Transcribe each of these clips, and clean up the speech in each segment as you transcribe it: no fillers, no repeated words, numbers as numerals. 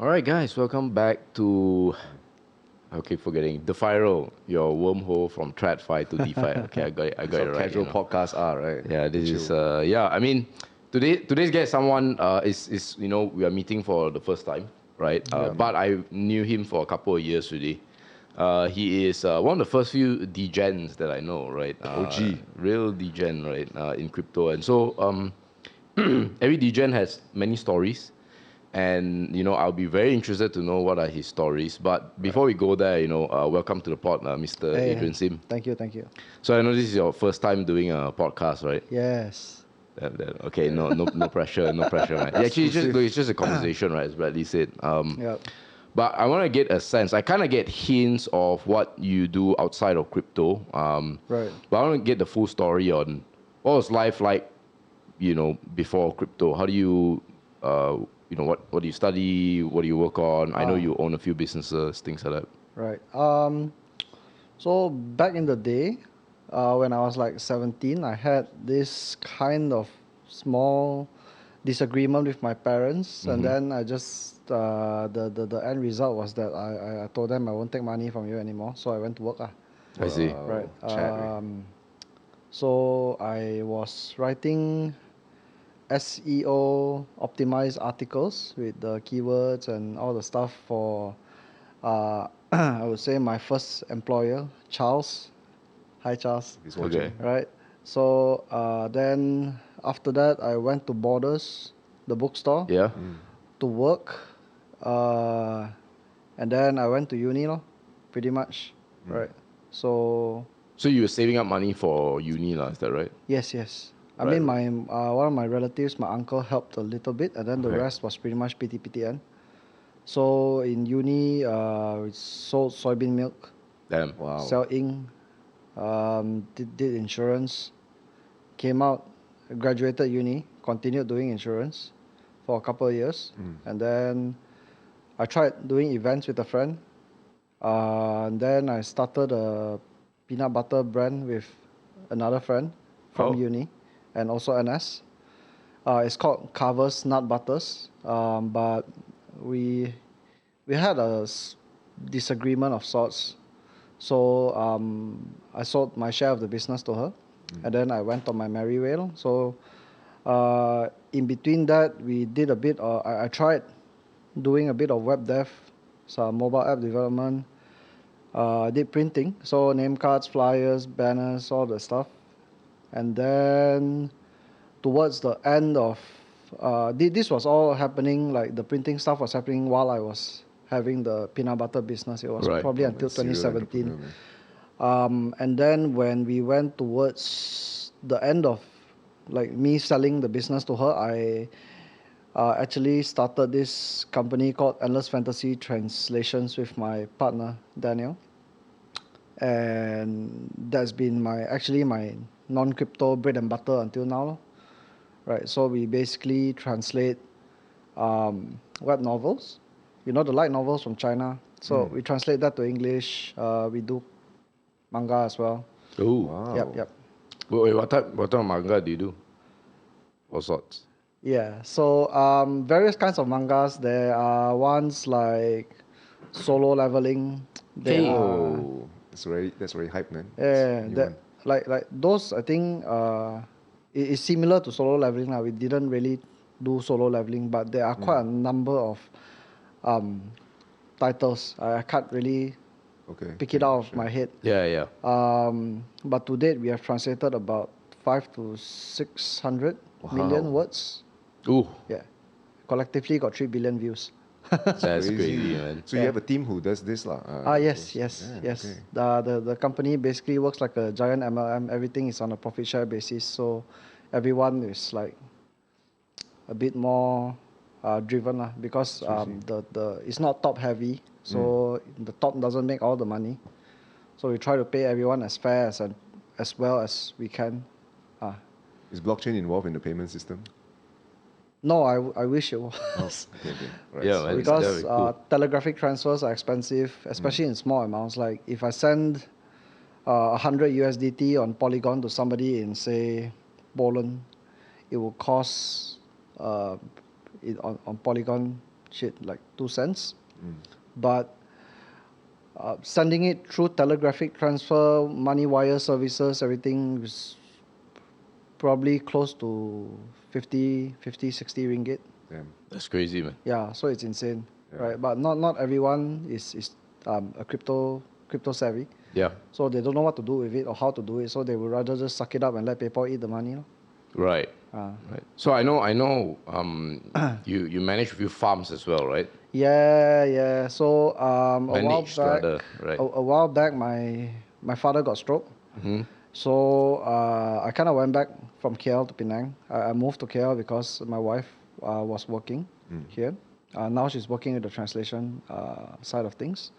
All right, guys, welcome back to. I keep forgetting DeFirl, your wormhole from TradFi to DeFi. Okay, I got it right. Casual podcasts are, right? Yeah, this is Chill. yeah. I mean, today's guest, someone is we are meeting for the first time, right? But I knew him for a couple of years already. He is one of the first few degens that I know, right? OG. Real degen, right? In crypto, and so every degen has many stories. And I'll be very interested to know what are his stories. But before we go there, welcome to the pod, Mr. Hey, Adrian Sim. thank you. So I know this is your first time doing a podcast, right? Yes. Okay, no pressure, no pressure, right? Yeah, actually, it's just a conversation, right? As Bradley said. Yep. But I want to get a sense. I kind of get hints of what you do outside of crypto. Right. But I want to get the full story on what was life like, before crypto. How do you, what do you study? What do you work on? I know you own a few businesses, things like that. Right. So back in the day, when I was like 17, I had this kind of small disagreement with my parents, and then I just the end result was that I told them I won't take money from you anymore. So I went to work. I see. Right. Chat, So I was writing SEO optimized articles with the keywords and all the stuff for I would say my first employer, Charles. Hi, Charles. He's watching. Okay. Right. So then after that, I went to Borders, the bookstore, Yeah. to work, and then I went to uni, pretty much. Right. So So you were saving up money for uni, is that right? yes. I Right, mean, my one of my relatives, my uncle, helped a little bit, and then the Okay. rest was pretty much PTPTN. So in uni, we sold soybean milk, Damn. Wow. sell ink, did insurance, came out, graduated uni, continued doing insurance for a couple of years, and then I tried doing events with a friend, and then I started a peanut butter brand with another friend from Oh. uni and also NS. It's called Carver's Nut Butters, but we had a disagreement of sorts. So I sold my share of the business to her, and then I went on my merry way. So in between that, we did a bit. I tried doing a bit of web dev, some mobile app development. Did printing, so name cards, flyers, banners, all the stuff. And then towards the end of this was all happening, like the printing stuff was happening while I was having the peanut butter business. It was Right. probably until Serial 2017. entrepreneur, man. And then when we went towards the end of like me selling the business to her, I actually started this company called Endless Fantasy Translations with my partner Daniel, and that's been my non-crypto bread and butter until now. Right, so we basically translate web novels, the light novels from China. So we translate that to English. We do manga as well. Ooh. Wow. Yep. Wait, what type of manga do you do? What sorts? Yeah, so various kinds of mangas. There are ones like solo leveling. There Hey. are, Oh, that's very hype, man. yeah, New that one. like those. I think it is similar to solo leveling. We didn't really do solo leveling, but there are quite a number of titles. I can't really Okay. pick it out of my head. Yeah. But to date, we have translated about 500 to 600 million words. Ooh, Yeah, collectively got 3 billion views. that's crazy, man. So you Yeah. have a team who does this, lah. Yes. Yeah, Yes. okay. The company basically works like a giant MLM. Everything is on a profit share basis, so everyone is like a bit more driven lah, because the it's not top heavy, so the top doesn't make all the money. So we try to pay everyone as fair as well as we can. Is blockchain involved in the payment system? No, I wish it was. Okay. Right. Yeah, So man. it's- That Because would be cool. telegraphic transfers are expensive, especially in small amounts. Like if I send 100 USDT on Polygon to somebody in, say, Poland, it will cost on Polygon like 2 cents. But sending it through telegraphic transfer, money wire services, everything was probably close to 50, 60 ringgit. Damn. That's crazy, man. Yeah, so it's insane, Yeah. right? But not everyone is a crypto savvy. Yeah. So they don't know what to do with it or how to do it. So they would rather just suck it up and let PayPal eat the money. Right. Right. So I know. You manage a few farms as well, right? Yeah. So Managed rather, right? a while back, my father got stroke. Mm-hmm. So I kind of went back from KL to Penang. I moved to KL because my wife was working here. Now she's working with the translation side of things.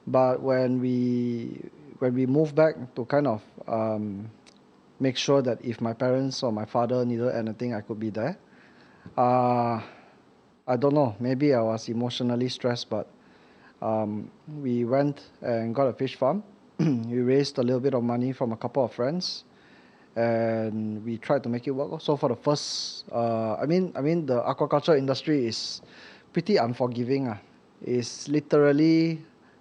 But when we moved back to kind of make sure that if my parents or my father needed anything, I could be there. I don't know. Maybe I was emotionally stressed, but we went and got a fish farm. We raised a little bit of money from a couple of friends, and we tried to make it work. So for the first, I mean, the aquaculture industry is pretty unforgiving. It's literally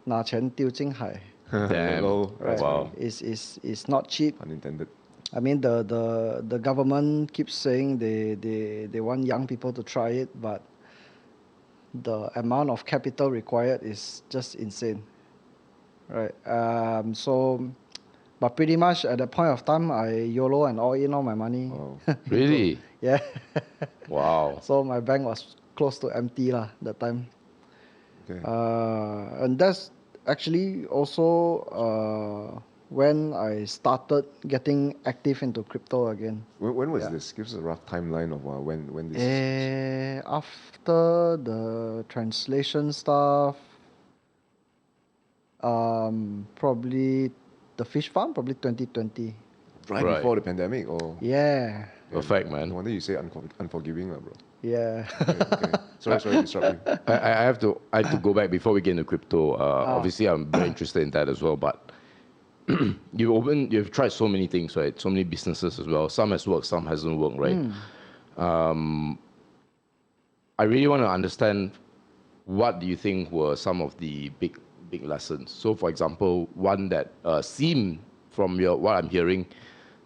拿钱丢进海. Damn. Hello. Right. Wow. It's not cheap. Unintended. I mean, the government keeps saying they want young people to try it, but the amount of capital required is just insane, right? But pretty much at that point of time, I YOLO and all in all my money. Wow. Really? Yeah. Wow. So my bank was close to empty that time. Okay. And that's actually also when I started getting active into crypto again. When was Yeah. this? Give us a rough timeline of when this. After the translation stuff, probably the fish farm, probably 2020. Right Right. before the pandemic, or Yeah, Perfect, no man. wonder you say unforgiving, bro. yeah. Okay. Sorry to disrupt you. I have to go back before we get into crypto. Obviously, I'm very interested in that as well. But you've tried so many things, right? So many businesses as well. Some has worked, some hasn't worked, right? I really want to understand what do you think were some of the big lessons. So, for example, one that seemed from what I'm hearing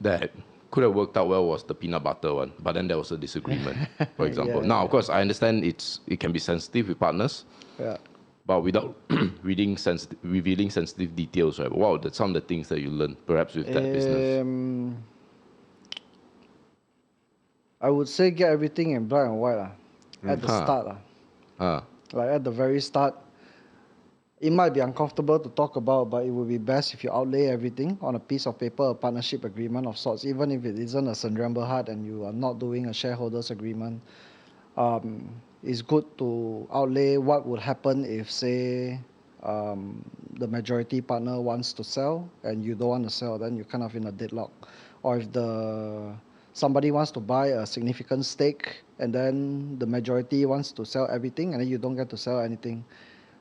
that could have worked out well was the peanut butter one, but then there was a disagreement, for example. Yeah, Now, of course, I understand it can be sensitive with partners, Yeah. but without revealing sensitive details, right? Wow, that's some of the things that you learned, perhaps with that business. I would say get everything in black and white at the Huh. start. Ah, Like at the very start, it might be uncomfortable to talk about, but it would be best if you outlay everything on a piece of paper, a partnership agreement of sorts, even if it isn't a Sandramberhard and you are not doing a shareholders agreement. It's good to outlay what would happen if, say, the majority partner wants to sell and you don't want to sell, then you're kind of in a deadlock. Or if somebody wants to buy a significant stake and then the majority wants to sell everything and then you don't get to sell anything.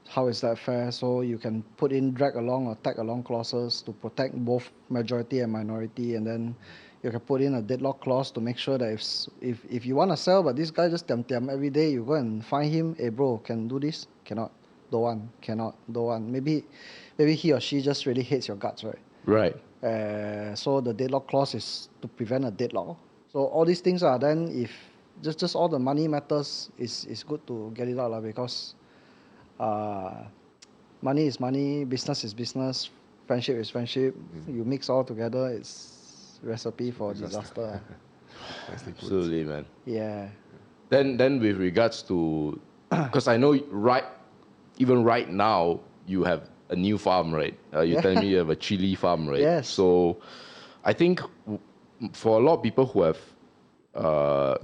How is that fair? So you can put in drag along or tag along clauses to protect both majority and minority, and then you can put in a deadlock clause to make sure that if you want to sell but this guy just tiam every day, you go and find him, hey bro, can do this? Cannot. Don't want. Cannot. Don't want. Maybe he or she just really hates your guts, right? right. So the deadlock clause is to prevent a deadlock. So all these things are then if just all the money matters, is good to get it out because money is money, business is business, friendship is friendship. You mix all together, it's recipe for disaster. Nicely put. Absolutely, man. Yeah. Then with regards to, because I know even right now you have a new farm, right? You're telling me you have a chili farm, right? Yes. So I think for a lot of people who have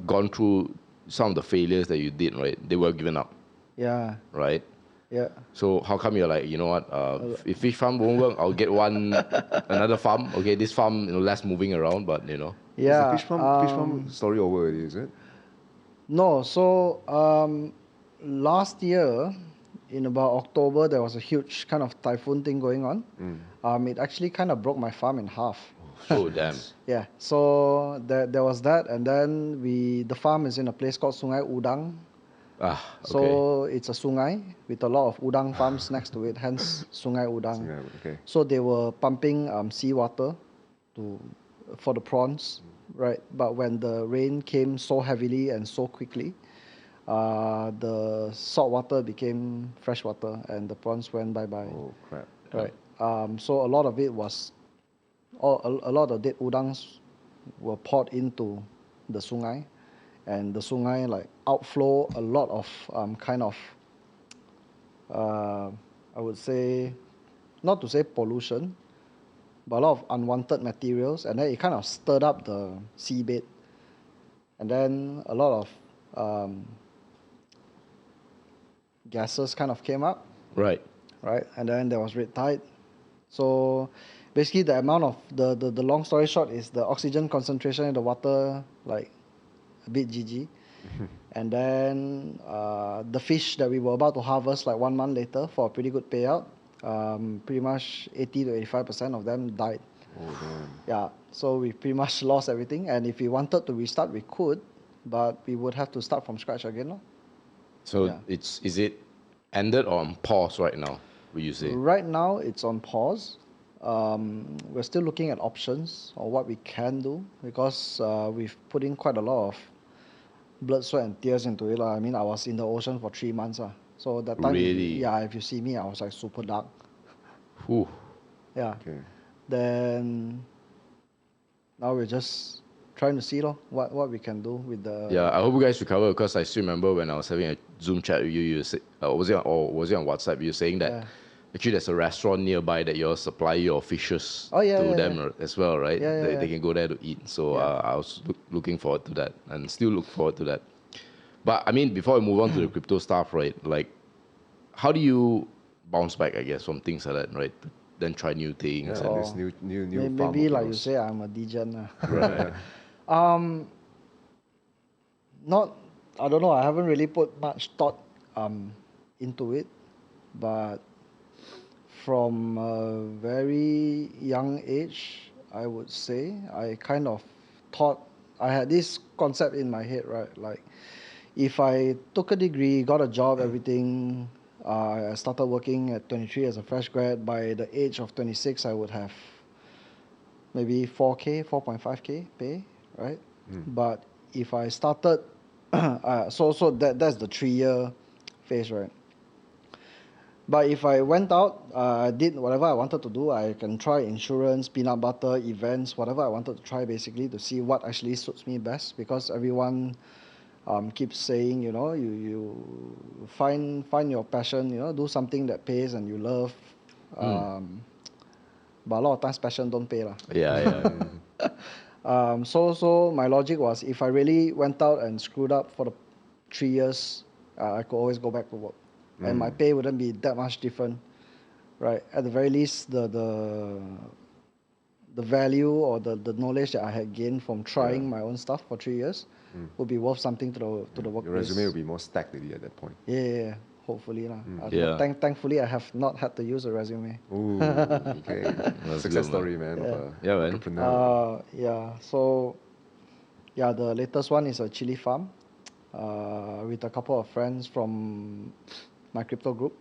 gone through some of the failures that you did, right? They were given up, Yeah. right? Yeah. So how come you're like, you know what? If fish farm won't work, I'll get another farm. Okay, this farm, less moving around, but Is Yeah. the fish farm story over already, is it? No, so last year in about October there was a huge kind of typhoon thing going on. It actually kind of broke my farm in half. oh damn. Yeah, so there was that, and then the farm is in a place called Sungai Udang. Ah, okay. So it's a sungai with a lot of udang farms next to it, hence sungai udang. Yeah, okay. So they were pumping seawater for the prawns, right? But when the rain came so heavily and so quickly, the salt water became fresh water and the prawns went bye-bye. Oh crap. Right. So a lot of it was, a lot of dead udangs were poured into the sungai, and the sungai like outflow a lot of kind of, I would say, not to say pollution, but a lot of unwanted materials, and then it kind of stirred up the seabed, and then a lot of gases kind of came up, Right. right? And then there was red tide. So basically the amount of the long story short is the oxygen concentration in the water like a bit GG. And then the fish that we were about to harvest like 1 month later for a pretty good payout, pretty much 80 to 85% of them died. Oh damn. Yeah, so we pretty much lost everything, and if we wanted to restart we could, but we would have to start from scratch again. No? So Yeah. is it ended or on pause right now, would you say? Right now it's on pause. We're still looking at options or what we can do, because we've put in quite a lot of blood, sweat and tears into it. I mean, I was in the ocean for 3 months. So that time, Really? yeah, if you see me, I was like super dark. Whew. Yeah. Okay. Then now we're just trying to see what we can do with the... Yeah, I hope you guys recover, because I still remember when I was having a Zoom chat with you, you say, was it on WhatsApp? You were saying that Yeah. actually there's a restaurant nearby that you all supply your fishes Oh, yeah, to yeah, them yeah. as well, right? Yeah, yeah, They yeah. can go there to eat. So Yeah. I was looking forward to that, and still look forward to that. But I mean, before we move on to the crypto stuff, right? Like, how do you bounce back, I guess, from things like that, right? Then try new things. Yeah, And, this new farm Maybe of like you yours. say, I'm a degen. right. Not, I don't know, I haven't really put much thought into it, but from a very young age, I would say, I kind of thought, I had this concept in my head, right? Like, if I took a degree, got a job, everything, I started working at 23 as a fresh grad. By the age of 26, I would have maybe 4K, 4.5K pay, right? But if I started, so that's the 3 year phase, right? But if I went out, did whatever I wanted to do, I can try insurance, peanut butter, events, whatever I wanted to try, basically to see what actually suits me best. Because everyone keeps saying, you find your passion, do something that pays and you love. But a lot of times passion don't pay lah. Yeah. So my logic was, if I really went out and screwed up for the 3 years, I could always go back to work, and my pay wouldn't be that much different, right? At the very least, the value or the knowledge that I had gained from trying my own stuff for 3 years would be worth something to the Your workplace. resume will be more stacked already at that point. Yeah, hopefully lah. Yeah. Thankfully, I have not had to use a resume. Ooh, okay. That's Success good, story, man. Of a Yeah, man. entrepreneur. So the latest one is a chili farm, with a couple of friends from my crypto group,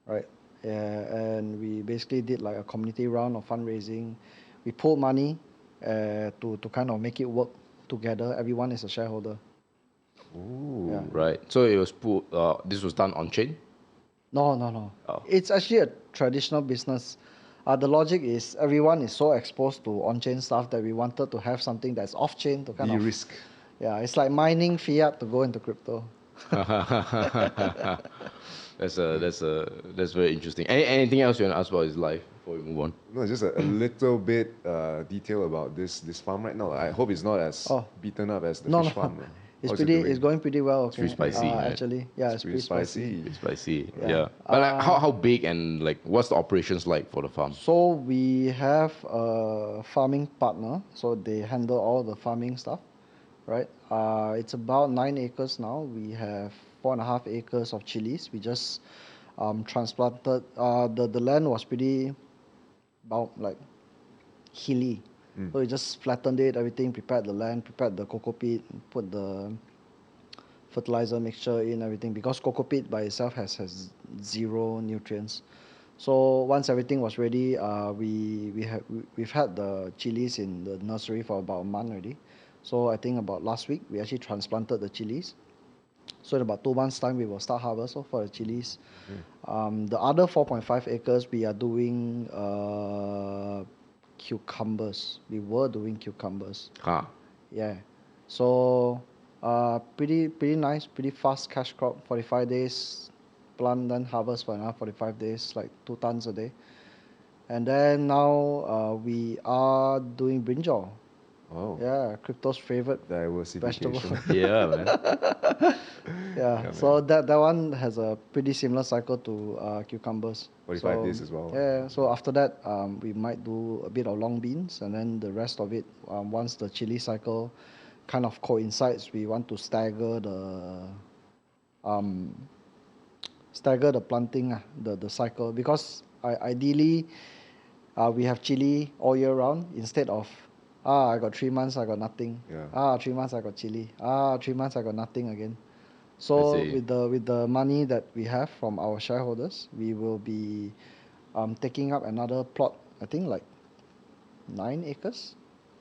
right? Yeah, and we basically did like a community round of fundraising. We pulled money to kind of make it work together. Everyone is a shareholder. Ooh. Yeah. Right. So it was this was done on chain? No. Oh. It's actually a traditional business. The logic is everyone is so exposed to on-chain stuff that we wanted to have something that's off-chain to kind of... De-risk. Yeah, it's like mining fiat to go into crypto. That's very interesting. Anything else you want to ask about his life before we move on? No, just a little bit detail about this farm right now. I hope it's not as beaten up as the fish farm. It's How's it doing? it's going pretty well. Okay. pretty spicy, right? Actually, yeah, it's pretty spicy. It's spicy. Yeah. Yeah. But like, how big and like what's the operations like for the farm? So we have a farming partner, so they handle all the farming stuff, right? It's about 9 acres now. We have 4.5 acres of chilies. We just transplanted. The land was pretty about like hilly. So we just flattened it, everything, prepared the land, prepared the cocoa peat, put the fertilizer mixture in everything, because cocoa peat by itself has zero nutrients. So once everything was ready, we've had the chilies in the nursery for about a month already. So I think about last week we actually transplanted the chilies. So in about 2 months' time, we will start harvest for the chilies. The other 4.5 acres, we are doing cucumbers. We were doing cucumbers. Yeah. So pretty nice, pretty fast cash crop. 45 days plant, then harvest for another 45 days, like 2 tons a day. And then now we are doing brinjal. Oh. Yeah, crypto's favorite vegetable. Yeah, man. Yeah, so that one has a pretty similar cycle to cucumbers. 45 days as well. Yeah, so after that, we might do a bit of long beans, and then the rest of it, once the chili cycle kind of coincides, we want to stagger the planting, the cycle, because ideally we have chili all year round instead of I got 3 months I got nothing. 3 months I got chili. 3 months I got nothing again. So with the money that we have from our shareholders, we will be taking up another plot, I think like 9 acres.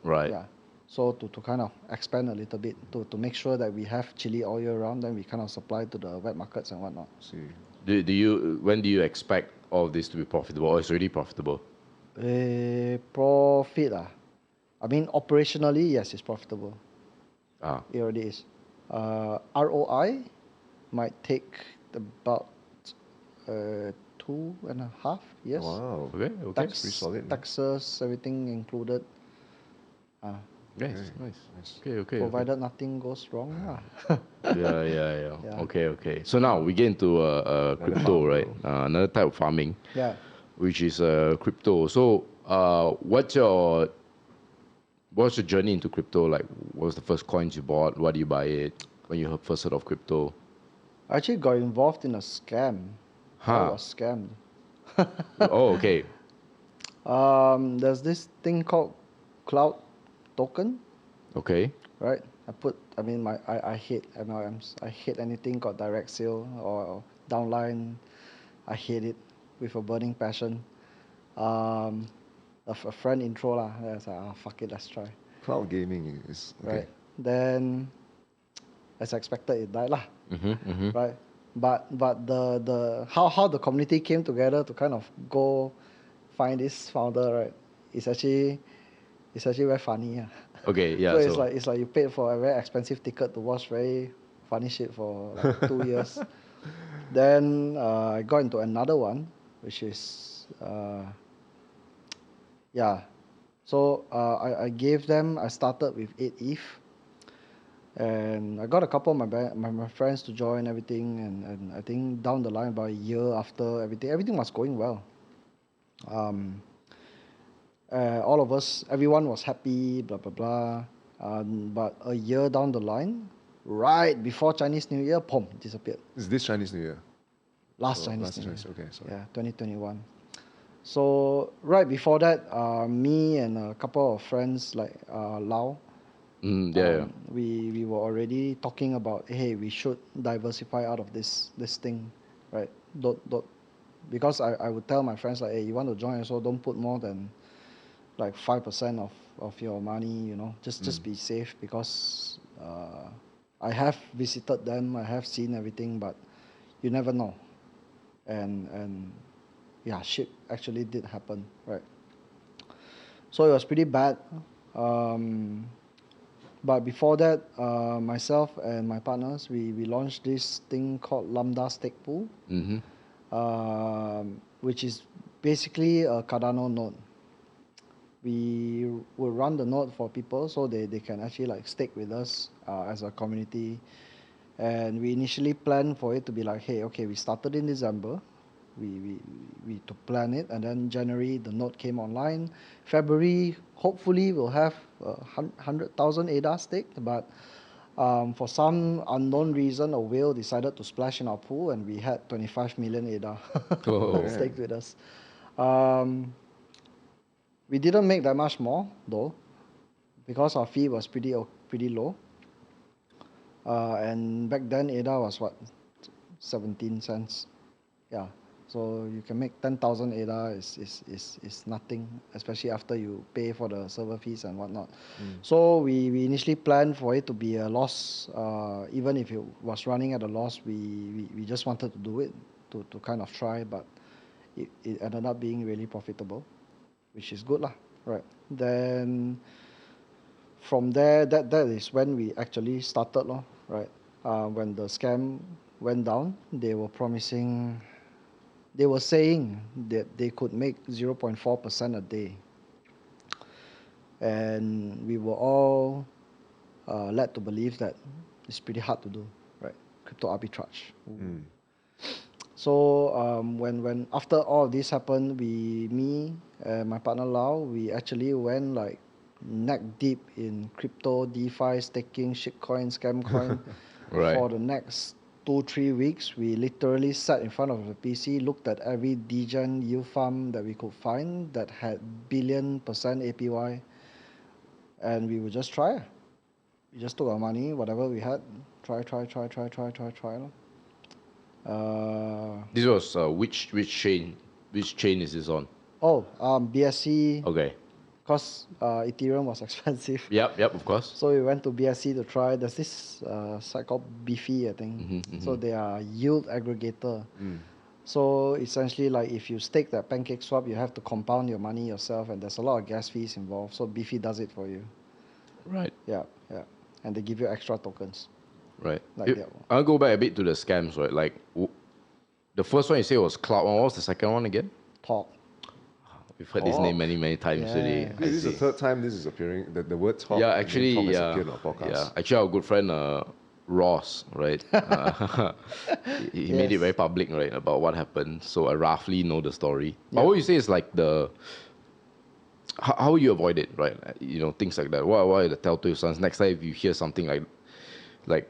Right. Yeah. So to kind of expand a little bit to make sure that we have chili all year round, then we kind of supply to the wet markets and whatnot. When do you expect all of this to be profitable, or it's already profitable? Profit I mean, operationally, yes, it's profitable. It already is. ROI might take about 2.5 years. Wow. Okay. That's pretty solid. Taxes, everything included. Nice. Okay. Provided nothing goes wrong. Yeah. Okay. So now we get into crypto, right? Another type of farming. Yeah. Which is crypto. So what's your journey into crypto? Like, what was the first coins you bought? Why do you buy it? When you first heard of crypto? I actually got involved in a scam. I was scammed. Oh, okay. There's this thing called cloud token. Okay. Right. I hate MLMs. I hate anything called direct sale or downline. I hate it with a burning passion. A friend intro lah. I was like, fuck it, let's try. Cloud gaming is okay. Right. Then, as expected, it died lah. Right. But the how the community came together to kind of go find this founder, right? It's actually very funny. Okay, yeah. So it's like you paid for a very expensive ticket to watch very funny shit for like 2 years. Then I got into another one, which is So I gave them. I started with 8 ETH, and I got a couple of my friends to join everything, and I think down the line, about a year after everything was going well. All of us, everyone was happy, blah blah blah. But a year down the line, right before Chinese New Year, pom, disappeared. Is this Chinese New Year? Last Chinese New Year. Okay, sorry. Yeah, 2021. So right before that, me and a couple of friends like Lau, we were already talking about, hey, we should diversify out of this thing, right? Because I would tell my friends like, hey, you want to join, so don't put more than like 5% of your money, just be safe, because I have visited them, I have seen everything, but you never know. And yeah, shit actually did happen, right? So it was pretty bad. But before that, myself and my partners, we launched this thing called Lambda Stake Pool, which is basically a Cardano node. We will run the node for people so they can actually like stake with us as a community. And we initially planned for it to be like, hey, okay, we started in December. We to plan it, and then January the node came online. February, hopefully we'll have 100,000 ADA staked, but for some unknown reason, a whale decided to splash in our pool, and we had 25 million ADA staked with us. We didn't make that much more though, because our fee was pretty low. And back then ADA was what, 17 cents. Yeah. So you can make 10,000 ADA is nothing, especially after you pay for the server fees and whatnot. So we initially planned for it to be a loss. Even if it was running at a loss, we just wanted to do it to kind of try, but it ended up being really profitable, which is good lah, right? Then from there, that is when we actually started lor, right? When the scam went down, they were saying that they could make 0.4% a day. And we were all led to believe that it's pretty hard to do, right? Crypto arbitrage. So when after all of this happened, me and my partner Lau, we actually went like neck deep in crypto, DeFi, staking, shitcoin, scamcoin. Right. For the next 2-3 weeks, we literally sat in front of the PC, looked at every degen yield farm that we could find that had billion% APY, and we would just try. We just took our money, whatever we had, try. This was which chain? Which chain is this on? BSC. Okay. Because Ethereum was expensive. Yep, of course. So we went to BSC to try. There's this site called Beefy, I think. So they are yield aggregator. So essentially, like if you stake that pancake swap, you have to compound your money yourself, and there's a lot of gas fees involved. So Beefy does it for you. Right. Yeah. And they give you extra tokens. Right. Like that. I'll go back a bit to the scams, right? Like the first one you say was Cloud. What was the second one again? Talk. We've heard this name many times today. This is the third time this is appearing. The word talk. Yeah, actually, talk has appeared on our podcast. yeah. Actually, our good friend Ross, right? He made it very public, right, about what happened. So I roughly know the story. But what you say is like how you avoid it, right? You know, things like that. What are the telltale signs? Next time if you hear something like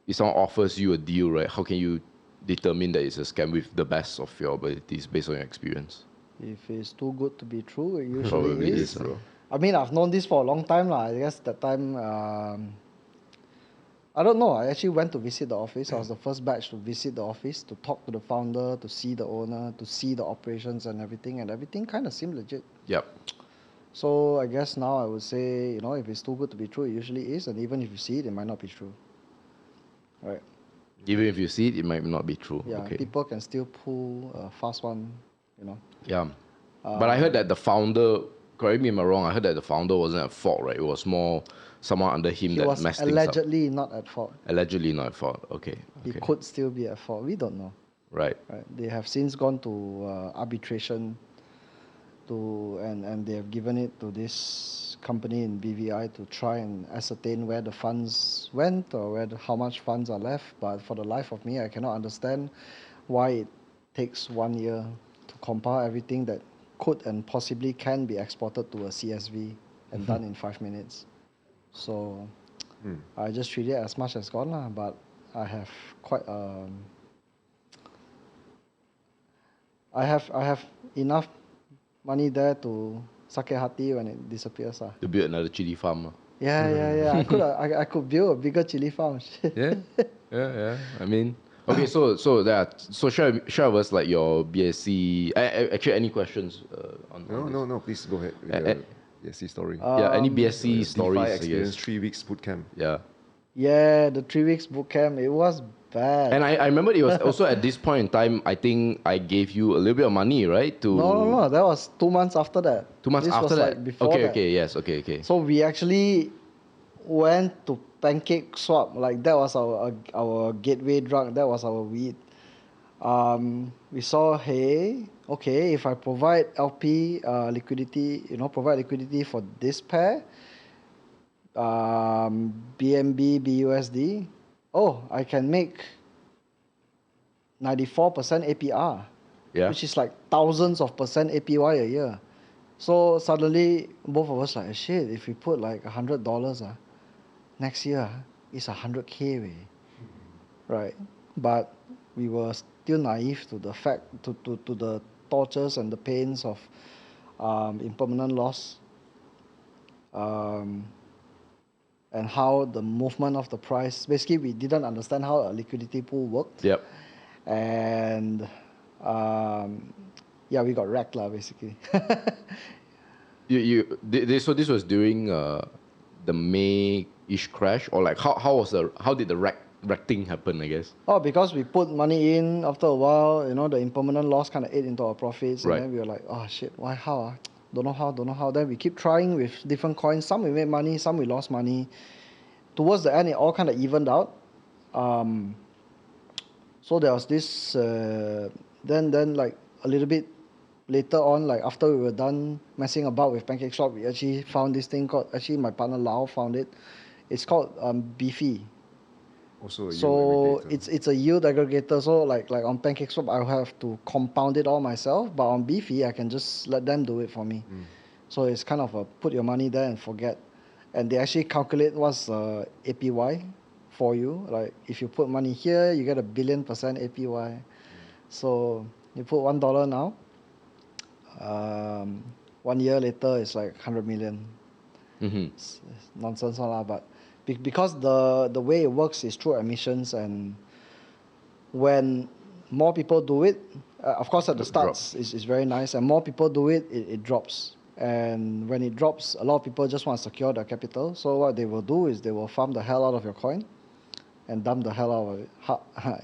if someone offers you a deal, right? How can you determine that it's a scam with the best of your abilities based on your experience? If it's too good to be true, it usually Probably is. bro. I mean, I've known this for a long time. I guess that time, I don't know. I actually went to visit the office. I was the first batch to visit the office, to talk to the founder, to see the owner, to see the operations and everything kind of seemed legit. Yep. So I guess now I would say, you know, if it's too good to be true, it usually is. And even if you see it, it might not be true. Right. Even if you see it, it might not be true. Yeah, okay. people can still pull a fast one, you know. Yeah. But I heard that the founder, correct me if I'm wrong, I heard that the founder wasn't at fault, right? It was more someone under him that messed things up. Allegedly not at fault. Allegedly not at fault. Okay. He could still be at fault. We don't know. Right. They have since gone to arbitration and they have given it to this company in BVI to try and ascertain where the funds went or how much funds are left. But for the life of me, I cannot understand why it takes 1 year to compile everything that could and possibly can be exported to a CSV and done in 5 minutes. So I just treat it as much as gone lah. But I have quite I have enough money there to sakit hati when it disappears. To build another chili farm. Yeah. I could build a bigger chili farm. Yeah. I mean, okay, so share with us like your BSc. Actually, any questions on No. Please go ahead with your BSc story. any BSc stories? DeFi experience, 3 weeks bootcamp. Yeah, the 3 weeks bootcamp, it was bad. And I remember it was also at this point in time, I think I gave you a little bit of money, right? No, that was 2 months after that. 2 months this after was that? Like before that. Okay. So we actually went to pancake swap. Like that was our gateway drug. That was our weed. We saw, hey, okay, if I provide LP liquidity, provide liquidity for this pair, BNB, BUSD, I can make 94% APR, which is like thousands of percent APY a year. So suddenly, both of us like, shit, if we put like $100 next year, it's 100K, right? But we were still naive to the fact, to the tortures and the pains of impermanent loss. And and how the movement of the price. Basically, we didn't understand how a liquidity pool worked. Yep. And yeah, we got wrecked lah, basically. So this was during the May-ish crash, or like how did the wreck thing happen, I guess? Oh, because we put money in, after a while, you know, the impermanent loss kind of ate into our profits, Right. and then we were like, oh shit, why, how? Don't know how. Then we keep trying with different coins. Some we made money, some we lost money. Towards the end, it all kind of evened out. So there was this, then like a little bit later on, like after we were done messing about with PancakeSwap, we actually found this thing called, actually my partner Lau found it. It's called Beefy. Also a yield So aggregator. it's a yield aggregator. So like on PancakeSwap, I'll have to compound it all myself. But on Beefy, I can just let them do it for me. So it's kind of a put your money there and forget. And they actually calculate what's APY for you. Like if you put money here, you get 1 billion % APY. So you put $1 now. 1 year later, it's like 100 million. It's nonsense lah, but because the way it works is through emissions, and when more people do it, of course at the start it's very nice, and more people do it, it drops. And when it drops, a lot of people just want to secure their capital. So what they will do is they will farm the hell out of your coin and dump the hell out of it.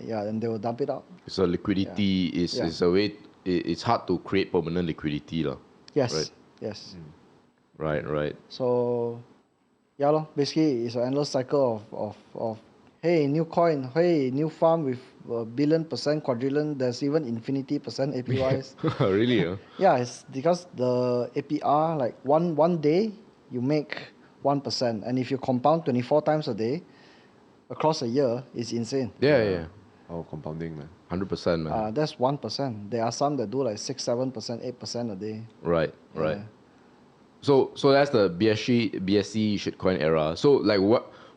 Yeah, and they will dump it out. So liquidity is a way. It's hard to create permanent liquidity, lah. Yes. Right? Yes. Right. So, yeah, lor. Basically, it's an endless cycle of hey, new coin, hey, new farm with 1 billion %, quadrillion. There's even infinity % APYs. Really? Huh? Yeah, it's because the APR, like one day you make 1%, and if you compound 24 times a day across a year, it's insane. Yeah. Oh, compounding, man. 100%, man. That's 1%. There are some that do like 6, 7%, 8% a day. Right. So that's the BSC shitcoin era. So like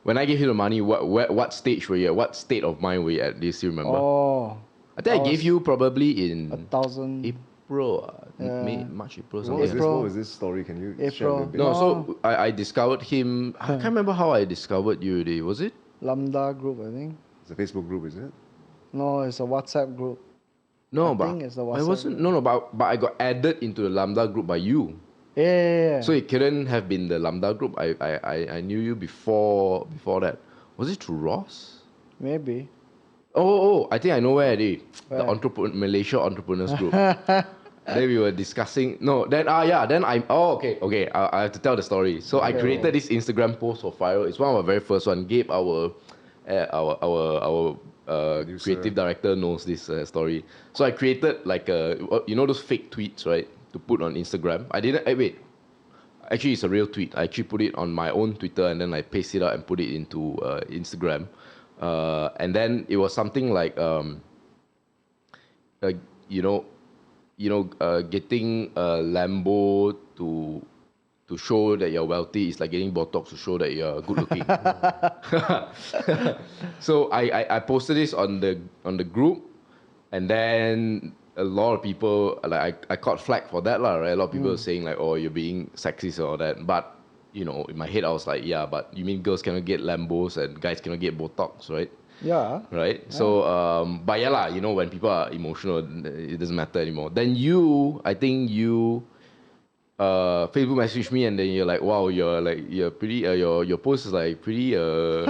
when I gave you the money, what stage were you at? What state of mind were you at? Do you still remember? Oh, I think I gave you probably in 1,000. April, May, March, April, What something. was, April. what was this story? Can you share a April. little bit? No, No. so I discovered him. I can't remember how I discovered you already. Was it? Lambda group, I think. It's a Facebook group, is it? No, it's a WhatsApp group. No, I but think it's the I WhatsApp wasn't. No, but I got added into the Lambda group by you. Yeah. So it couldn't have been the Lambda group. I knew you before that. Was it through Ross? Maybe. Oh, I think I know where it is. Where? The Malaysia Entrepreneurs Group. Then we were discussing. No, then I. Oh, okay. I have to tell the story. So I created this Instagram post for Viral. It's one of our very first one. Gabe, our creative director, knows this story. So I created like those fake tweets, right, to put on Instagram. I didn't. Wait. Actually, it's a real tweet. I actually put it on my own Twitter and then I paste it out and put it into Instagram. And then it was something like, getting a Lambo to show that you're wealthy is like getting Botox to show that you're good looking. So I posted this on the group, and then a lot of people, like I caught flack for that, right? A lot of people were saying like, oh, you're being sexist or all that. But in my head I was like, yeah, but you mean girls cannot get Lambos and guys cannot get Botox, right? Yeah. Right. Yeah. So but yeah lah, when people are emotional, it doesn't matter anymore. Then I think you Facebook messaged me and then you're like, wow, you're pretty your post is like pretty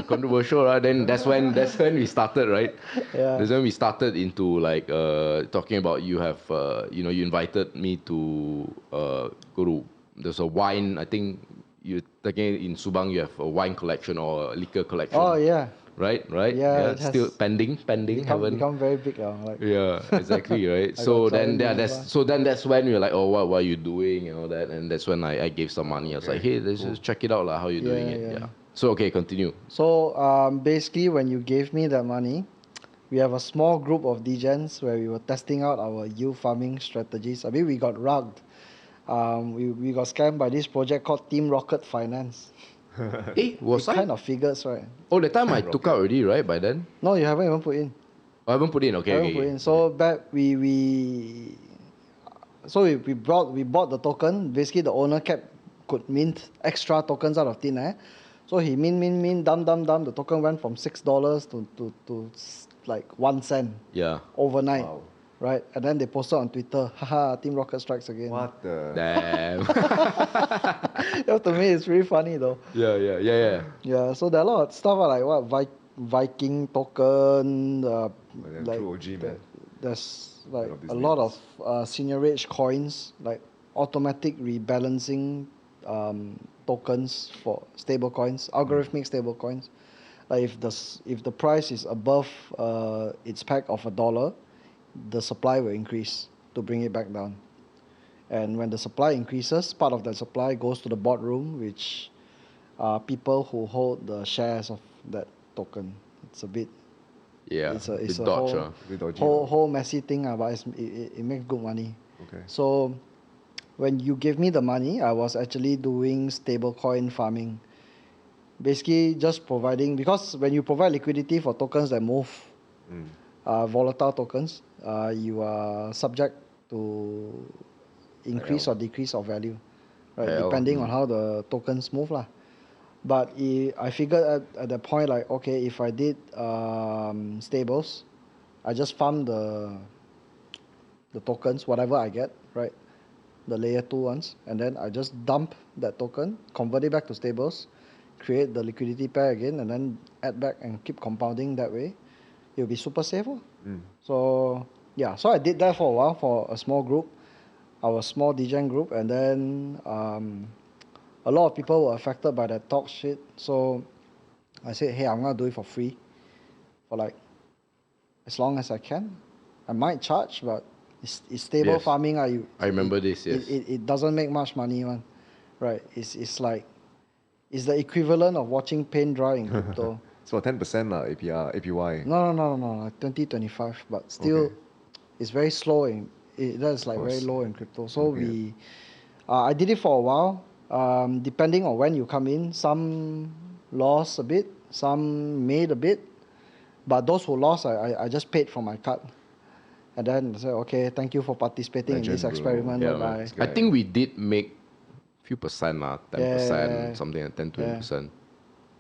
controversial, right? Then that's when we started, right? Yeah. That's when we started into like talking about you have you invited me to go to, there's a wine, I think you taking in Subang, you have a wine collection or a liquor collection. Oh yeah. Right. Yeah, it still has pending. Become very big now. Like. Yeah, exactly, right. So then that's when we were like, oh, what are you doing and all that, and that's when I gave some money. I was like, hey, let's just check it out, how you doing it. Yeah. So okay, continue. So basically, when you gave me that money, we have a small group of degens where we were testing out our yield farming strategies. I mean, we got rugged. We got scammed by this project called Team Rocket Finance. Was I? Kind of figures, right? Oh, the time I took out already, right? By then? No, you haven't even put in. I haven't put in. Okay. So back we bought the token. Basically, the owner could mint extra tokens out of thin air. So he dump. The token went from $6 to like 1 cent. Yeah. Overnight. Wow. Right? And then they posted on Twitter, haha, Team Rocket strikes again. What the? Damn. That to me, it's really funny though. Yeah. Yeah, so there are a lot of stuff like what Viking token, like true OG, man. there's like Of these a lot names. of senior age coins, like automatic rebalancing tokens for stable coins, algorithmic stable coins. Like if the price is above its peg of $1, the supply will increase to bring it back down. And when the supply increases, part of that supply goes to the boardroom, which are people who hold the shares of that token. It's a bit, Yeah. it's a Bit whole, dodge, Bit dodgy, whole messy thing, but it makes good money. Okay. So when you gave me the money, I was actually doing stablecoin farming. Basically, just providing, because when you provide liquidity for tokens that move, volatile tokens, you are subject to increase or decrease of value, right? Depending on how the tokens move lah. But I figured at that point, like, okay, if I did stables, I just farm the tokens, whatever I get, right? The layer 2 ones, and then I just dump that token, convert it back to stables, create the liquidity pair again, and then add back and keep compounding that way. It'll be super safe. So yeah, so I did that for a while for a small group, our small DGen group, and then a lot of people were affected by that talk shit. So I said, hey, I'm gonna do it for free, for like as long as I can. I might charge, but it's stable farming. I remember this. Yes. It doesn't make much money, man. Right? It's like it's the equivalent of watching paint dry in crypto. It's about 10% APY. No, like 20-25, but still, it's very slow in that's like very low in crypto. So I did it for a while. Depending on when you come in, some lost a bit, some made a bit, but those who lost, I just paid from my card, and then I said, okay, thank you for participating in this experiment. Yeah, Bye. I think we did make few percent 10%, something like 10-20%.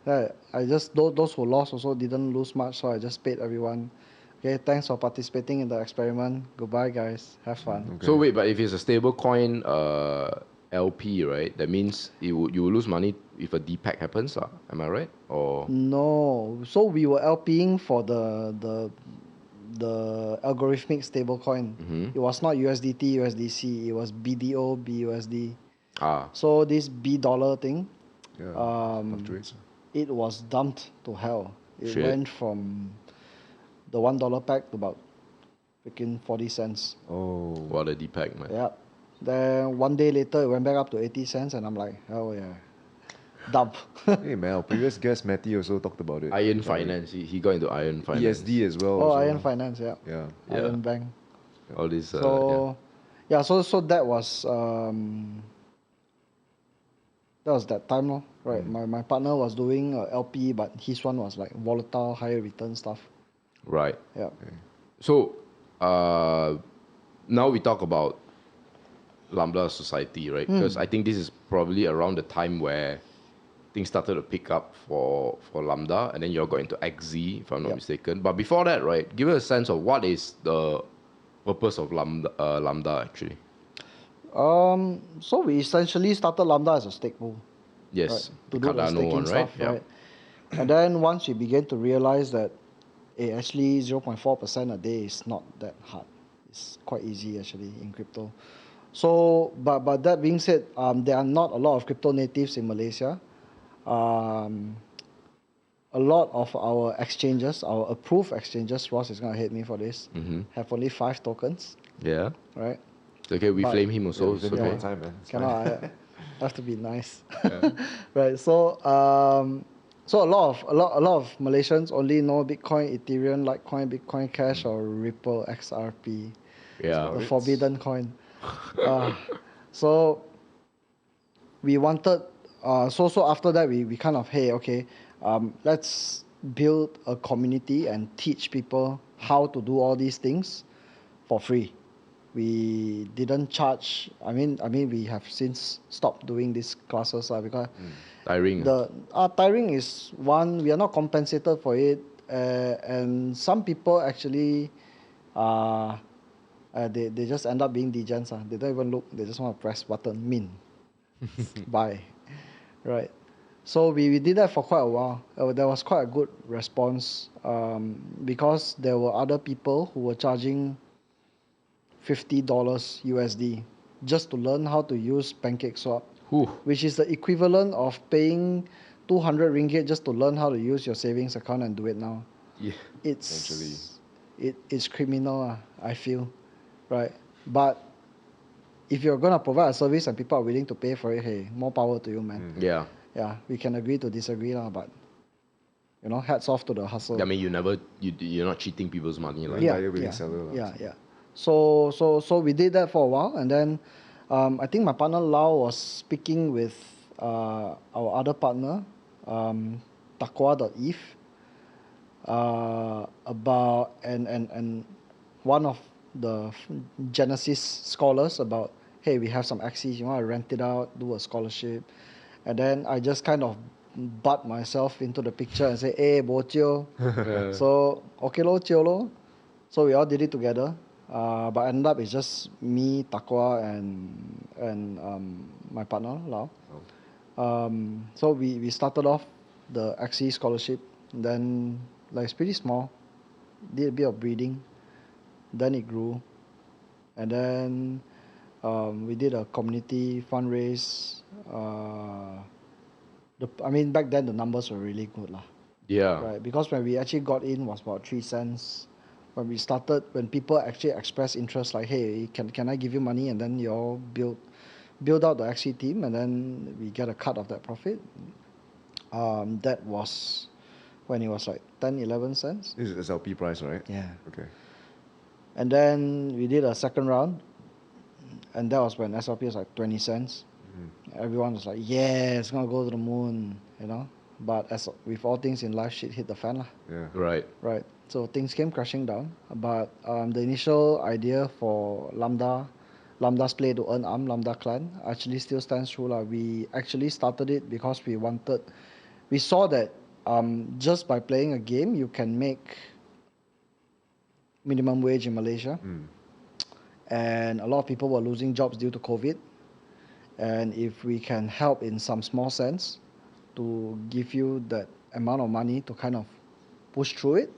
Yeah, I just those who lost also didn't lose much, so I just paid everyone. Okay, thanks for participating in the experiment. Goodbye, guys. Have fun. Okay. So wait, but if it's a stable coin LP, right? That means you will lose money if a DPEG happens, am I right? Or no? So we were LPing for the algorithmic stablecoin. It was not USDT, USDC. It was BDO, BUSD. So this B dollar thing, fluctuates. it was dumped to hell. It Shit. went from the $1 pack to about freaking 40 cents. Oh. What a DPEG, man. Yeah. Then one day later, it went back up to 80 cents, and I'm like, hell yeah. Dump. Hey man, our previous guest Matty also talked about it. Iron Finance. He got into Iron Finance. ESD as well. Oh, also. Iron Finance, yeah. Yeah. Iron Bank. All this. So that was that time, no? Right. My partner was doing LP, but his one was like volatile, higher return stuff. Right. Yeah. Okay. So now we talk about Lambda Society, right? Because I think this is probably around the time where things started to pick up for Lambda, and then you all got into Axie, if I'm not mistaken. But before that, right, give us a sense of what is the purpose of Lambda actually. So we essentially started Lambda as a stake pool. Yes. Right? To do the staking one, stuff, right? And then once we began to realize that actually 0.4% a day is not that hard. It's quite easy actually in crypto. So, but that being said, there are not a lot of crypto natives in Malaysia. A lot of our exchanges, our approved exchanges, Ross is gonna hate me for this, have only 5 tokens. Yeah. Right. Okay, we flame him also. Yeah, okay. all the time, man. Cannot. I have to be nice. Right. So so a lot of Malaysians only know Bitcoin, Ethereum, Litecoin, Bitcoin Cash, or Ripple XRP. Yeah. The forbidden coin. So we wanted. So after that, we kind of, hey, okay, let's build a community and teach people how to do all these things for free, we didn't charge. I mean, we have since stopped doing these classes because Tiring. tiring is one. We are not compensated for it, and some people actually, they just end up being degens. They don't even look. They just want to press button, buy, right? So we did that for quite a while. There was quite a good response because there were other people who were charging $50 USD just to learn how to use PancakeSwap, which is the equivalent of paying 200 ringgit just to learn how to use your savings account and do it now. Yeah, it's criminal, I feel, right? But if you're gonna provide a service and people are willing to pay for it, hey, more power to you, man. Yeah. Yeah, we can agree to disagree, but hats off to the hustle. I mean, you're not cheating people's money, like. Yeah. So we did that for a while, and then I think my partner Lau was speaking with our other partner, Takwa.eth, about and one of the Genesis scholars about, hey, we have some Axie, you want to rent it out, do a scholarship. And then I just kind of butt myself into the picture and say, hey, bo chio. So, okay lo, chio lo. So we all did it together. But ended up it's just me, Takwa, and my partner, Lau. So we started off the Axie scholarship. Then, it's pretty small. Did a bit of breeding. Then it grew. And then we did a community fundraise. Back then the numbers were really good. Yeah. Right, because when we actually got in was about 3 cents. When we started, when people actually expressed interest, like, hey, can I give you money, and then you all build out the Axie team, and then we get a cut of that profit. That was when it was like 10, 11 cents. This is SLP price, right? Yeah. Okay. And then we did a second round, and that was when SLP was like 20 cents. Everyone was like, yeah, it's gonna go to the moon, But as with all things in life, shit hit the fan. Yeah. Right. So things came crashing down. But the initial idea for Lambda's play to earn Lambda clan actually still stands true. We actually started it because we saw that just by playing a game, you can make minimum wage in Malaysia. And a lot of people were losing jobs due to COVID. And if we can help in some small sense to give you that amount of money to kind of push through it,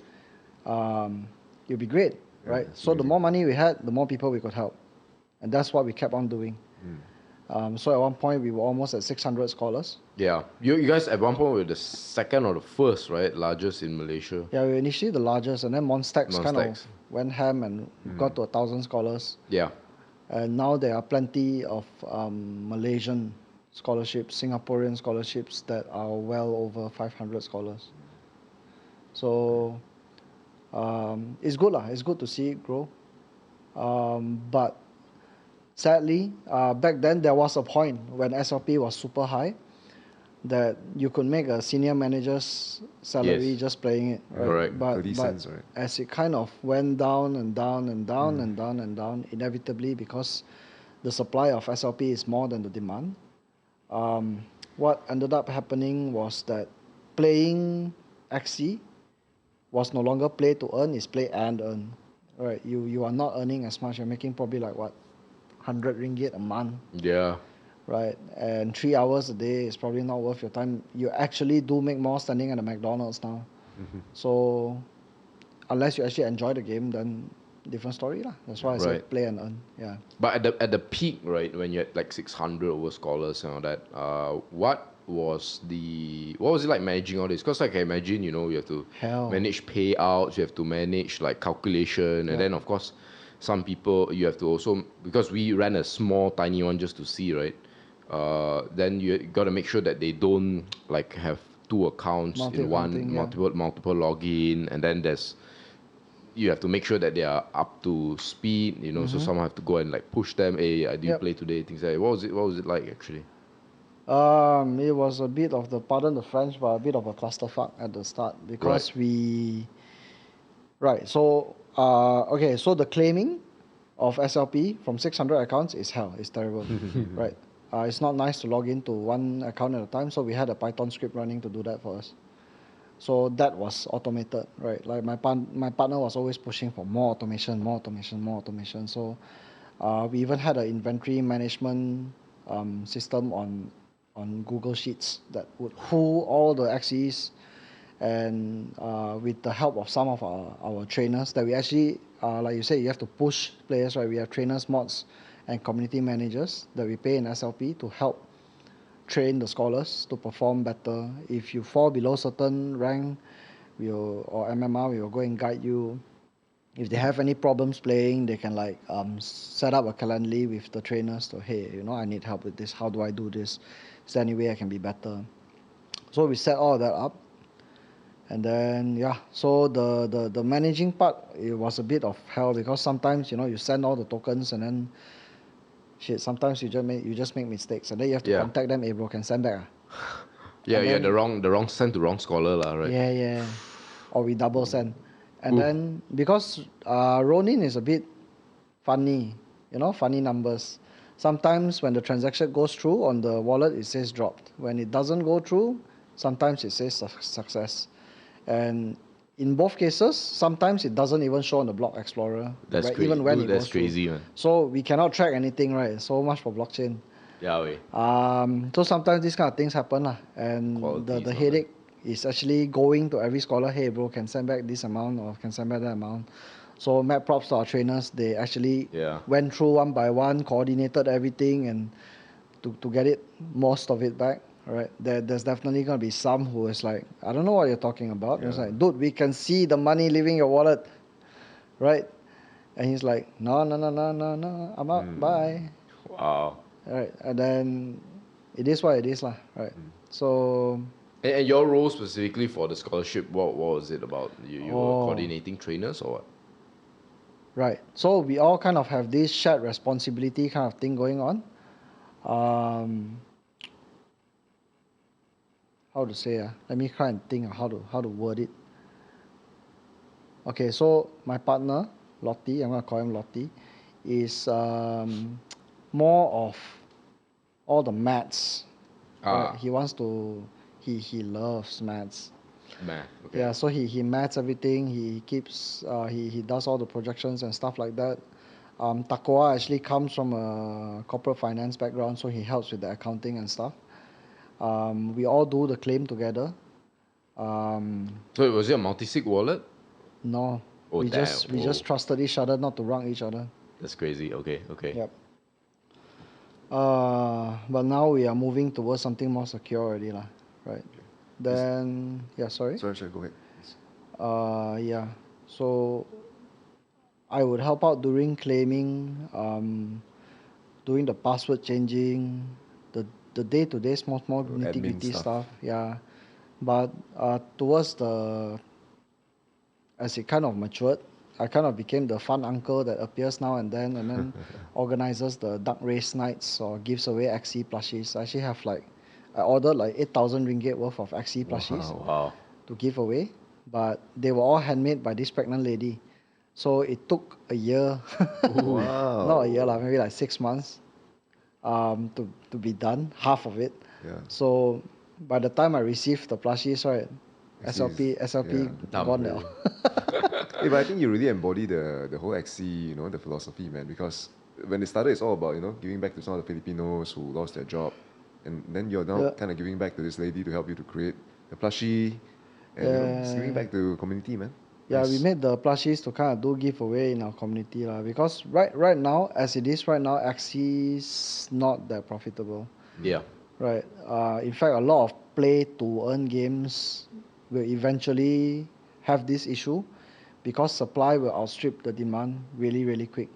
it'll be great, right? So the more money we had, the more people we could help. And that's what we kept on doing. So at one point, we were almost at 600 scholars. Yeah. You guys at one point were the second or the first, right? Largest in Malaysia. Yeah, we were initially the largest, and then Monstax kind of went ham and got to 1,000 scholars. Yeah. And now there are plenty of Malaysian scholarships, Singaporean scholarships that are well over 500 scholars. So it's good lah. It's good to see it grow. But sadly, back then there was a point when SLP was super high that you could make a senior manager's salary just playing it. Right? Correct. But 30 cents, right? as it kind of went down and down and down and down and down, inevitably, because the supply of SLP is more than the demand, what ended up happening was that playing Axie was no longer play to earn, it's play and earn. Right? You are not earning as much. You're making probably 100 ringgit a month. Yeah. Right, and 3 hours a day is probably not worth your time. You actually do make more standing at a McDonald's now. So, unless you actually enjoy the game, then different story lah. That's why I said play and earn. Yeah. But at the peak, right, when you had 600 over scholars and all that, what was it like managing all this? Because I can imagine, you have to manage payouts, you have to manage calculation, and then of course, some people you have to also, because we ran a small tiny one just to see, right? Then you got to make sure that they don't have 2 accounts in one, multiple login, and then you have to make sure that they are up to speed, so someone have to go and push them, hey, do you play today, things like that. What was it like actually? It was a bit of pardon the French, but a bit of a clusterfuck at the start because so the claiming, of SLP from 600 accounts is hell. It's terrible, right? It's not nice to log into one account at a time, so we had a Python script running to do that for us. So that was automated, right? Like my partner was always pushing for more automation, more automation, more automation. So we even had an inventory management system on Google Sheets that would pull all the Axies, and with the help of some of our trainers that we actually, like you said, you have to push players, right? We have trainers, mods, and community managers that we pay in SLP to help train the scholars to perform better. If you fall below certain rank, or MMR, we will go and guide you. If they have any problems playing, they can like set up a calendly with the trainers to, hey, you know, I need help with this. How do I do this? Is there any way I can be better? So we set all that up. And then yeah, so the managing part, it was a bit of hell because sometimes, you know, you send all the tokens and then shit, sometimes you just make mistakes and then you have to contact them, hey bro, can send back. Yeah, yeah, the wrong send to wrong scholar lah, right? Yeah. Or we double send. And then because Ronin is a bit funny, you know, funny numbers. Sometimes when the transaction goes through on the wallet, it says dropped. When it doesn't go through, sometimes it says success. And in both cases, sometimes it doesn't even show on the block explorer. That's right? crazy. Even when Dude, it that's goes crazy, through. man. So we cannot track anything, right? So much for blockchain. Yeah, wait. So sometimes these kind of things happen lah. And the headache is actually going to every scholar, hey bro, can send back this amount or can send back that amount. So mad props to our trainers. They actually went through one by one, coordinated everything and to get it, most of it back. Right? There's definitely gonna be some who is like, I don't know what you're talking about. It's like, dude, we can see the money leaving your wallet, right? And he's like, no, I'm out, bye. Wow. Right, and then it is what it is lah, right? So. And your role specifically for the scholarship, what was it about? You were coordinating trainers or what? Right. So we all kind of have this shared responsibility kind of thing going on. How to say? Let me try and think of how to word it. Okay, so my partner, Lottie, I'm gonna call him Lottie, is more of all the maths. Right? He wants to. He loves maths. Math. Okay. Yeah, so he maths everything. He keeps he does all the projections and stuff like that. Takoa actually comes from a corporate finance background, so he helps with the accounting and stuff. We all do the claim together. So was it a multi-sig wallet? No. Oh, we just trusted each other not to wrong each other. That's crazy. Okay. Yep. But now we are moving towards something more secure already lah. Right. Then sorry. Sorry, go ahead. Yeah. So I would help out during claiming, doing the password changing, the day-to-day small nitty-gritty stuff. Yeah. But towards as it kind of matured, I kind of became the fun uncle that appears now and then organizes the duck race nights or gives away Axie plushies. I actually have I ordered 8,000 ringgit worth of Axie plushies to give away, but they were all handmade by this pregnant lady. So it took a year, Wow. not a year, maybe 6 months to be done, half of it. Yeah. So by the time I received the plushies, right, SLP gone now. Hey, but I think you really embody the whole Axie, the philosophy, man. Because when it started, it's all about giving back to some of the Filipinos who lost their job, and then you're now kind of giving back to this lady to help you to create the plushie, and it's giving back to community, man. Yeah, we made the plushies to kind of do giveaway in our community lah. Because right now, as it is right now, Axie's not that profitable. Yeah. Right. In fact, a lot of play to earn games will eventually have this issue because supply will outstrip the demand really, really quick.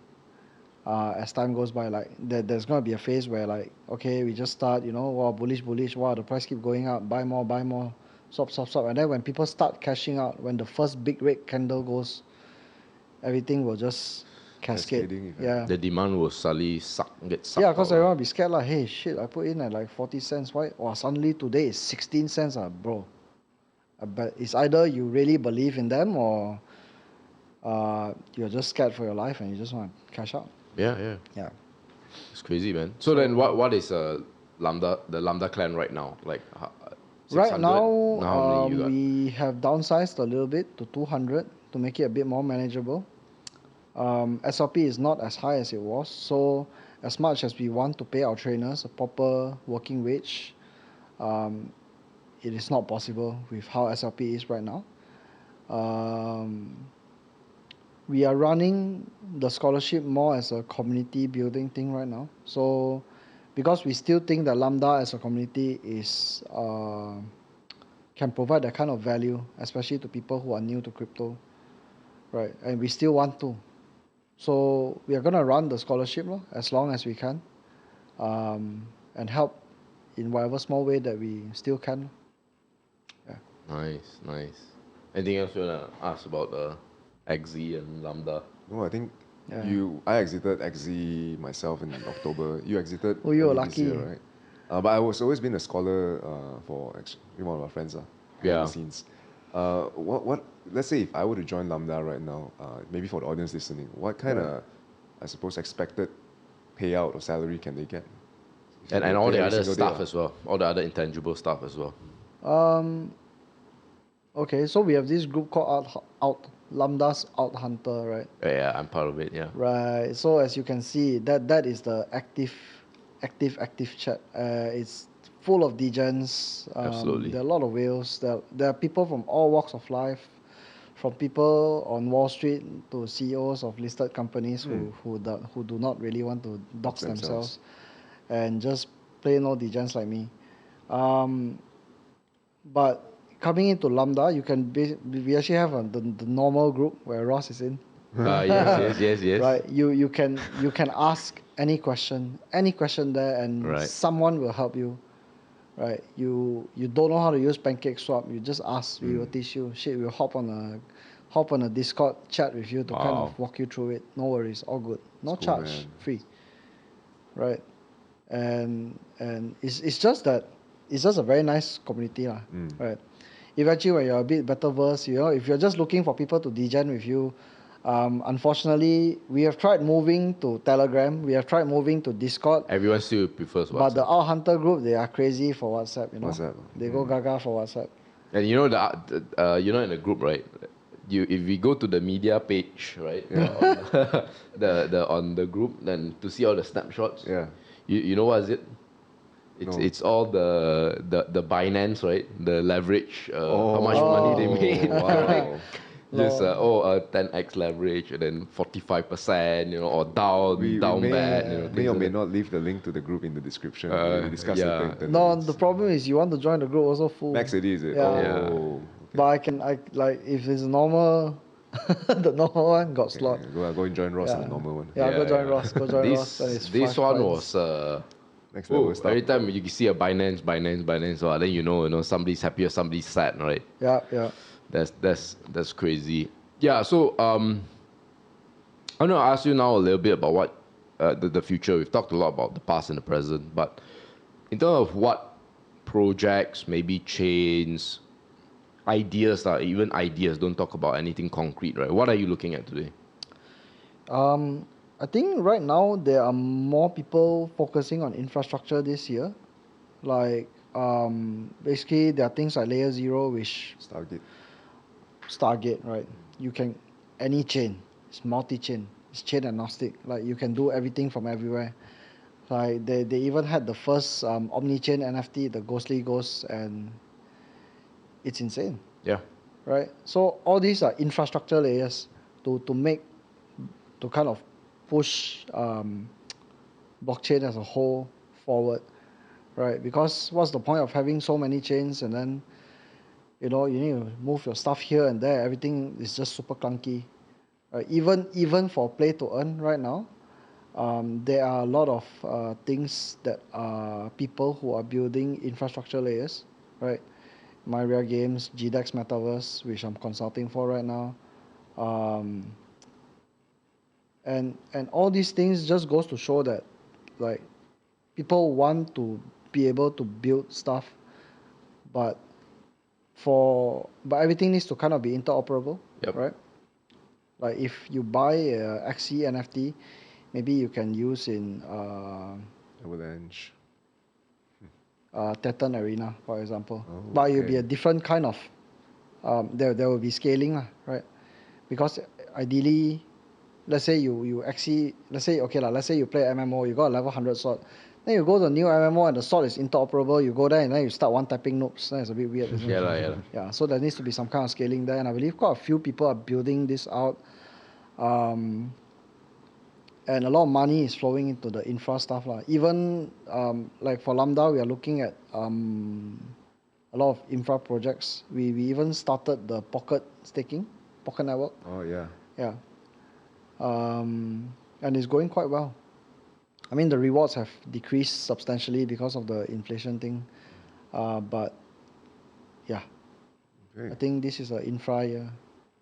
As time goes by, there's gonna be a phase where okay, we just start, wow, bullish, wow, the price keep going up, buy more, swap, and then when people start cashing out, when the first big red candle goes, everything will just cascade. Yeah. The demand will suddenly get sucked. Yeah, because everyone will be scared hey shit, I put in at 40 cents. Why? Suddenly today is 16 cents, bro. But it's either you really believe in them or you're just scared for your life and you just want to cash out. Yeah. Yeah. It's crazy, man. So then, what is Lambda, the Lambda clan right now? Like, 600? Right now, How many you got? we have downsized a little bit to 200 to make it a bit more manageable. SLP is not as high as it was, so as much as we want to pay our trainers a proper working wage, it is not possible with how SLP is right now. We are running the scholarship more as a community building thing right now. So, because we still think that Lambda as a community is can provide that kind of value, especially to people who are new to crypto, right? And we still want to. So we are gonna run the scholarship as long as we can, and help in whatever small way that we still can. Yeah. Nice. Anything else you wanna ask about Axie and Lambda? No, I think Yeah. I exited Axie myself in October. You exited Oh, you were early this year, lucky. right? But I was always been a scholar for actually one of our friends behind Yeah. the scenes. What? Let's say if I were to join Lambda right now, maybe for the audience listening, what kind of, I suppose, expected payout or salary can they get? If you And get all paid the every other single day stuff lah. as well. All the other intangible stuff as well. Okay, so we have this group called Out Lambda's Out Hunter, right? Yeah, I'm part of it. Yeah. Right. So as you can see, that is the active chat. It's full of degens. Absolutely. There are a lot of whales. There are people from all walks of life, from people on Wall Street to CEOs of listed companies who do not really want to dox themselves, and just plain old degens like me. But coming into Lambda, you can we actually have the normal group where Ross is in. Yes. Right. You can ask any question there, and Right. someone will help you. Right. You don't know how to use Pancake Swap, you just ask. We will teach you. We'll hop on a Discord chat with you to kind Wow. of walk you through it. No worries, all good. No That's cool, charge, man. free. Right. And it's just that it's just a very nice community lah. Right. Eventually, when you're a bit better versed, if you're just looking for people to degen with you, unfortunately, we have tried moving to Telegram. We have tried moving to Discord. Everyone still prefers WhatsApp. But the Out Hunter group, they are crazy for WhatsApp. WhatsApp. They go gaga for WhatsApp. And you know in the group, right? If we go to the media page, right? On the group, then to see all the snapshots. Yeah. You know what is it? It's all the Binance, right? The leverage, how much money they made. Wow. Just 10x leverage and then 45%, or down may, bad. may or may not leave the link to the group in the description. We discuss it later. No, the problem is you want to join the group also full. Max it is it? Yeah. Oh. But I if it's normal, the normal one got slot. Go and join Ross in the normal one. Yeah, go join Ross. Go join Ross. And it's This 5 one points. was Next level stuff. every time you see a Binance, then you know somebody's happy or somebody's sad, right? Yeah. That's crazy. Yeah, so I'm gonna ask you now a little bit about what the future. We've talked a lot about the past and the present, but in terms of what projects, maybe chains, ideas, even ideas, don't talk about anything concrete, right? What are you looking at today? I think right now there are more people focusing on infrastructure this year. Like basically there are things like Layer 0, which Stargate, right? You can any chain. It's multi-chain. It's chain agnostic. Like you can do everything from everywhere. Like they even had the first omni-chain NFT, the Ghostly Ghost, and it's insane. Yeah. Right? So all these are infrastructure layers to kind of push blockchain as a whole forward. Right? Because what's the point of having so many chains and then you need to move your stuff here and there. Everything is just super clunky. Even for play to earn right now, there are a lot of things that are people who are building infrastructure layers, right? Myria Games, GDEX Metaverse, which I'm consulting for right now, and all these things just goes to show that, like, people want to be able to build stuff, but everything needs to kind of be interoperable, Yep. right? Like if you buy a Axie NFT, maybe you can use in Avalanche. Teton Arena, for example. Oh, But it will be a okay. different kind of there will be scaling lah, right? Because ideally, let's say you actually let's say okay lah, let's say you play MMO, you got a level 100 sword, then you go to a new MMO and the sword is interoperable, you go there and then you start one tapping noobs, then it's a bit weird, isn't it? Yeah, lah, yeah. lah. Yeah, so there needs to be some kind of scaling there, and I believe quite a few people are building this out. And a lot of money is flowing into the infra stuff lah. Even like for Lambda, we are looking at a lot of infra projects. We even started the pocket staking, pocket network. Oh yeah. Yeah. And it's going quite well. I mean, the rewards have decreased substantially because of the inflation thing. But yeah, Okay. I think this is an infra year.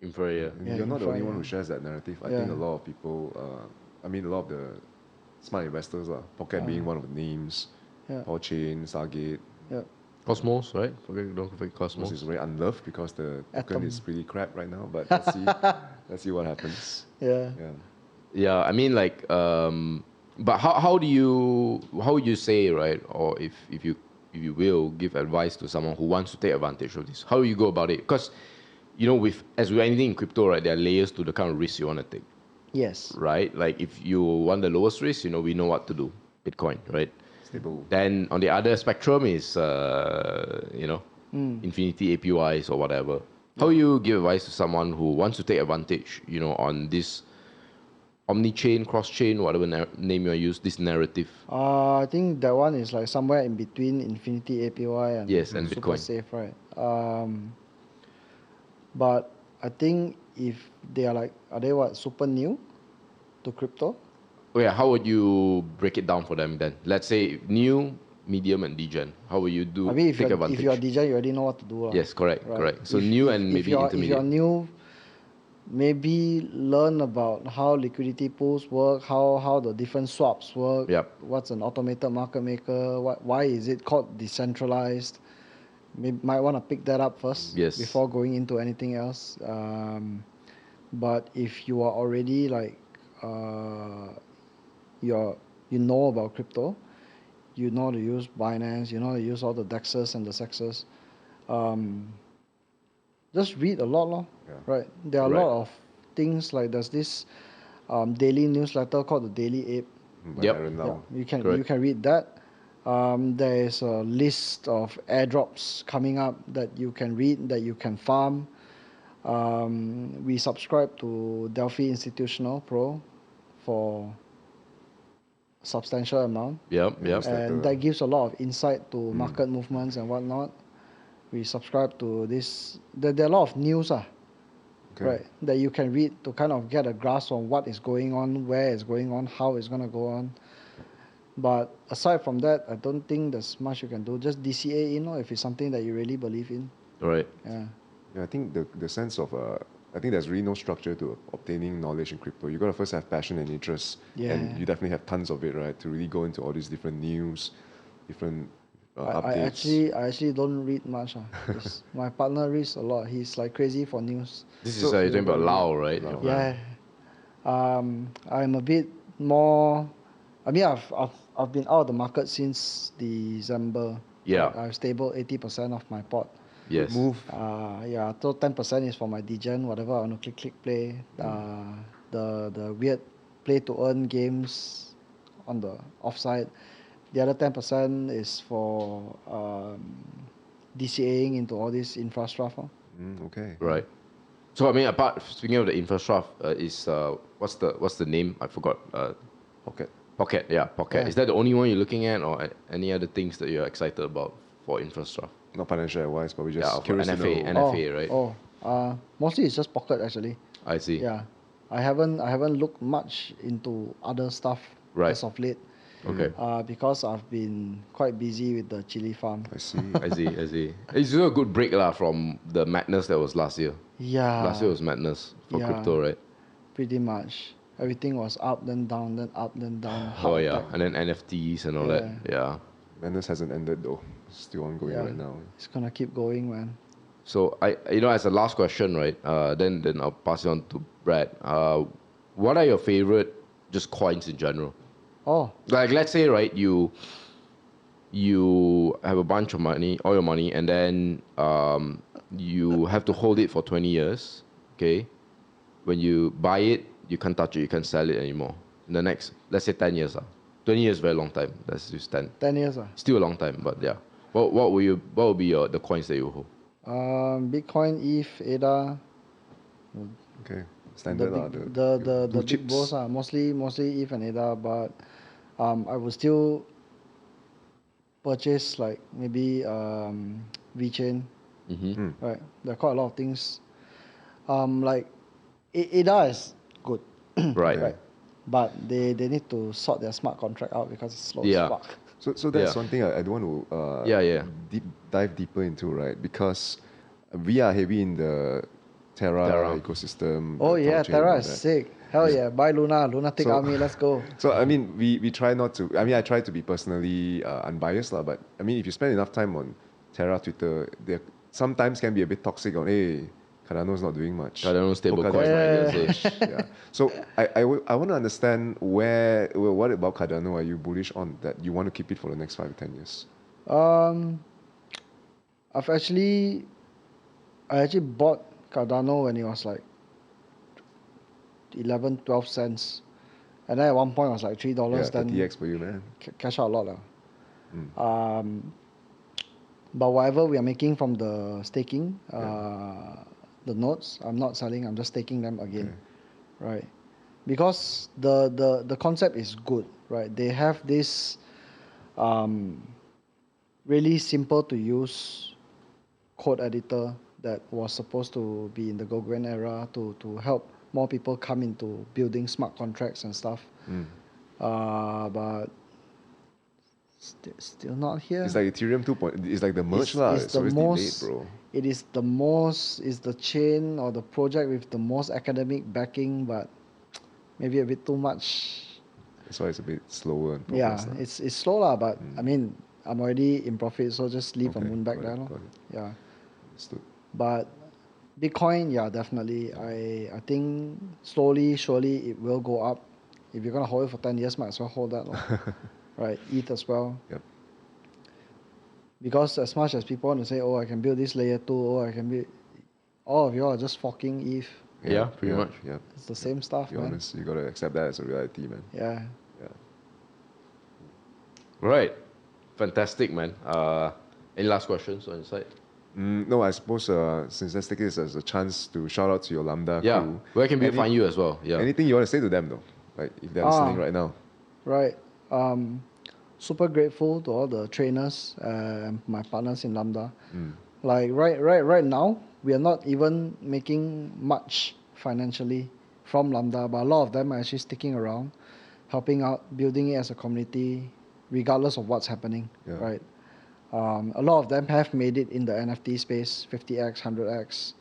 Infra, yeah. And Yeah, you're not the infra, only one yeah. who shares that narrative. I Yeah. think a lot of people, a lot of the smart investors, Pocket being one of the names, Yeah. Chain, Stargate, Yeah. Cosmos, right? Don't forget Cosmos Cosmos. is very unloved because the token Atom. is pretty crap right now. But let's see what happens. Yeah. Yeah. Yeah, I mean like, but how would you say, right? Or if you will give advice to someone who wants to take advantage of this, how do you go about it? Because as with anything in crypto, right, there are layers to the kind of risk you want to take, Yes. right? Like if you want the lowest risk, we know what to do. Bitcoin, right? Stable. Then on the other spectrum is infinity APYs or whatever. How do you give advice to someone who wants to take advantage, on this omni-chain, cross-chain, whatever name you use, this narrative? I think that one is like somewhere in between Infinity APY and Yes, and super Bitcoin. safe, right? But I think if they are they super new to crypto? Oh yeah, how would you break it down for them then? Let's say new, medium, and degen. How will you I mean, take advantage? if you're DJ, you already know what to do. Yes, correct, right? correct. So new and maybe if you're intermediate. new, maybe learn about how liquidity pools work, how the different swaps work. Yep. What's an automated market maker? Why is it called decentralized? Might want to pick that up first Yes. before going into anything else. But if you are already you know about crypto, you know to use Binance, you know to use all the DEXs and the SEXs, just read a lot, lor. Yeah. Right? There are a Right. lot of things like there's this daily newsletter called the Daily Ape. By Yep. Aaron Yeah, Lau. you can Correct. read that. There is a list of airdrops coming up that you can read, that you can farm. We subscribe to Delphi Institutional Pro for a substantial amount, Yep, yep. Newsletter. and that gives a lot of insight to market movements and whatnot. We subscribe to this. There are a lot of news, Okay. right, that you can read to kind of get a grasp on what is going on, where it's going on, how it's going to go on. But aside from that, I don't think there's much you can do. Just DCA in, or if it's something that you really believe in. All right. Yeah. Yeah, I think the sense of I think there's really no structure to obtaining knowledge in crypto. You gotta first have passion and interest, Yeah. and you definitely have tons of it, right? To really go into all these different news, different I updates. actually don't read much. My partner reads a lot. He's like crazy for news. This So- is you're talking about Lao, right? Lao. Yeah. I'm a bit more. I mean, I've been out of the market since December. Yeah. I've stable 80% of my pot. Yes. Move. Yeah, so 10% is for my degen, whatever I want to click play. The weird play to earn games on the offside. The other 10% is for DCAing into all this infrastructure. Okay. Right. So I mean, speaking of the infrastructure, is what's the name? I forgot. Pocket. Pocket. Yeah, Pocket. Yeah. Is that the only one you're looking at, or any other things that you're excited about for infrastructure? Not financial advice, but we just Yeah, for curious to NFA, know. NFA, right? Mostly it's just Pocket actually. I see. Yeah, I haven't looked much into other stuff Right. as of late. Okay. Because I've been quite busy with the chili farm. I see. I see. I see. It's a good break lah from the madness that was last year. Yeah. Last year was madness for Yeah. crypto, right? Pretty much. Everything was up, then down, then up, then down. Oh heart yeah, attack. and then NFTs and all that. Yeah. Madness hasn't ended though. It's still ongoing Yeah. right now. It's gonna keep going, man. So as a last question, right? Then I'll pass it on to Brad. What are your favorite just coins in general? Oh, Like let's say, right, you have a bunch of money, all your money, and then you have to hold it for 20 years. Okay, when you buy it, you can't touch it, you can't sell it anymore. In the next, let's say 10 years, 20 years very long time. Let's use 10. 10 years. Still a long time, but yeah. What would be the coins that you hold? Bitcoin, ETH, ADA, Okay, the standard lah. big, The blue the big chips. bros are mostly ETH and ADA, but I will still purchase like maybe VeChain, Mm-hmm. right? There are quite a lot of things. Like ADA is good, Right. right? But they need to sort their smart contract out because it's slow Yeah. as fuck. So that's Yeah. one thing I don't want to Yeah. dive deeper into, right? Because we are heavy in the Terra Terra. ecosystem. Oh the yeah, blockchain, Terra all is that. sick. Hell yeah, buy Lunatic So- Army, let's go. So I mean, we try not to. I mean, I try to be personally unbiased lah. But I mean, if you spend enough time on Terra Twitter, there sometimes can be a bit toxic on. Hey, Cardano's not doing much. Cardano stable Polkadot's coin, not right? doing That's much. Yeah. So I want to understand what about Cardano are you bullish on that you want to keep it for the next 5 to 10 years? I actually bought Cardano when it was like 11, 12 cents. And then at one point it was like $3. Yeah, Then 30x for you, man. cash out a lot. But whatever we are making from the staking, the nodes, I'm not selling, I'm just staking them again. Right? Because the concept is good, right? They have this really simple to use code editor that was supposed to be in the Goguen era to help more people come into building smart contracts and stuff. But still not here. It's like Ethereum 2.0. It's like the merge lah. It's always delayed, bro. It is the chain or the project with the most academic backing, but maybe a bit too much. That's why it's a bit slower and Yeah, progress lah. it's slow lah, but I mean, I'm already in profit, so just leave a Okay, moon back got there. it, Lor. got it. Yeah, Understood. but Bitcoin, yeah, definitely. I think slowly, surely it will go up. If you're gonna hold it for 10 years, might as well hold that. Lor. Right, ETH as well. Yep. Because as much as people want to say, oh, I can build this layer 2, oh, I can build... All of you are just fucking ETH. Yeah, pretty much. Yeah. It's the same stuff, Be man. honest, you gotta accept that as a reality, man. Yeah. Yeah. Right. Fantastic, man. Any last questions on your side? No, I suppose since let's take this as a chance to shout out to your Lambda Yeah. crew. Where can people find you as well? Yeah. Anything you want to say to them though? Like if they're listening right now. Right. Super grateful to all the trainers and my partners in Lambda. Like right now, we are not even making much financially from Lambda, but a lot of them are actually sticking around, helping out, building it as a community, regardless of what's happening. Yeah. Right. A lot of them have made it in the NFT space, 50x, 100x,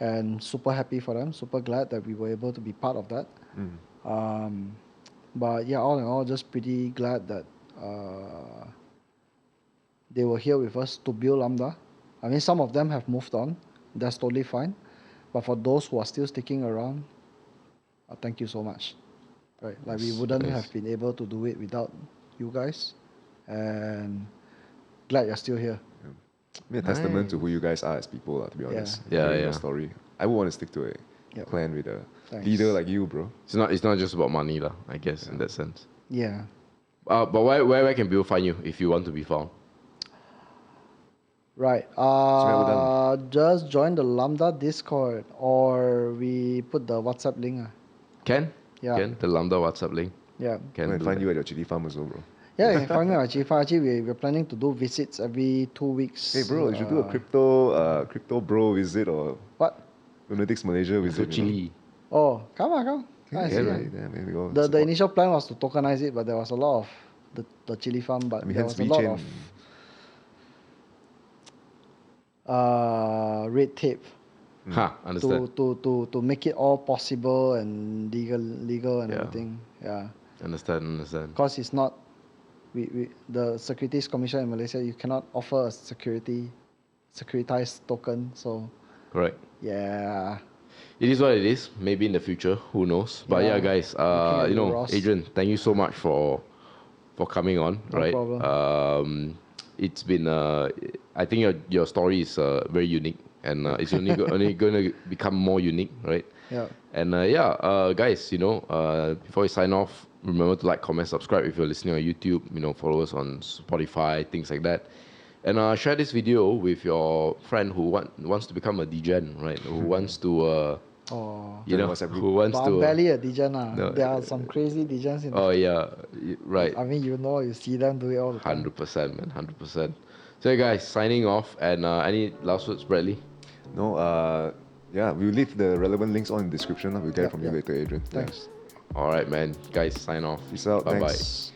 and super happy for them. Super glad that we were able to be part of that. But yeah, all in all, just pretty glad that they were here with us to build Lambda. I mean, some of them have moved on. That's totally fine. But for those who are still sticking around, thank you so much. Right, like we wouldn't have been able to do it without you guys. And glad you're still here. I mean, a testament to who you guys are as people, to be honest. Yeah, Hearing yeah. your story. I would want to stick to a Yep. clan with a Thanks. leader like you, bro. It's not just about money, lah, I guess, in that sense. Yeah. But where can people find you if you want to be found? Right. we're Just join the Lambda Discord or we put the WhatsApp link. Ken? Yeah. Ken, the Lambda WhatsApp link. Yeah. Can I do find that. you at your chili farm as well, bro. Yeah, you can find me at Chifa. Actually, we're planning to do visits every 2 weeks. Hey, bro, you should do a crypto bro visit or What? Lunatics Malaysia So visit. you know. chili. Oh, come. Yeah, I see. right. Yeah, maybe go. The support. initial plan was to tokenize it, but there was a lot of the chili farm, but I mean, there hence was a lot VeChain. of red tape Ha, understand. to make it all possible and legal and Yeah. everything. Yeah, Understand. because it's not. We the Securities Commission in Malaysia, you cannot offer a security securitized token. So Correct. yeah. It is what it is. Maybe in the future, who knows? But yeah, Yeah. guys, Looking at you know, Ross. Adrian, thank you so much for coming on. No right. problem. It's been I think your story is very unique, and it's only going to become more unique, right? Yeah. And guys, you know, before we sign off, remember to like, comment, subscribe if you're listening on YouTube. You know, follow us on Spotify, things like that. And share this video with your friend who wants to become a degen, right? Who wants to, you know, who wants But to. I'm barely a degen. No, There are some crazy degens in Oh yeah, right. I mean, you see them do it all the time. 100%, man, 100%. So, hey guys, signing off. And any last words, Bradley? No, yeah, we'll leave the relevant links on in the description. We'll get it from you Yeah. later, Adrian. Thanks. All right, man. Guys, sign off. Peace out. Bye-bye. Thanks.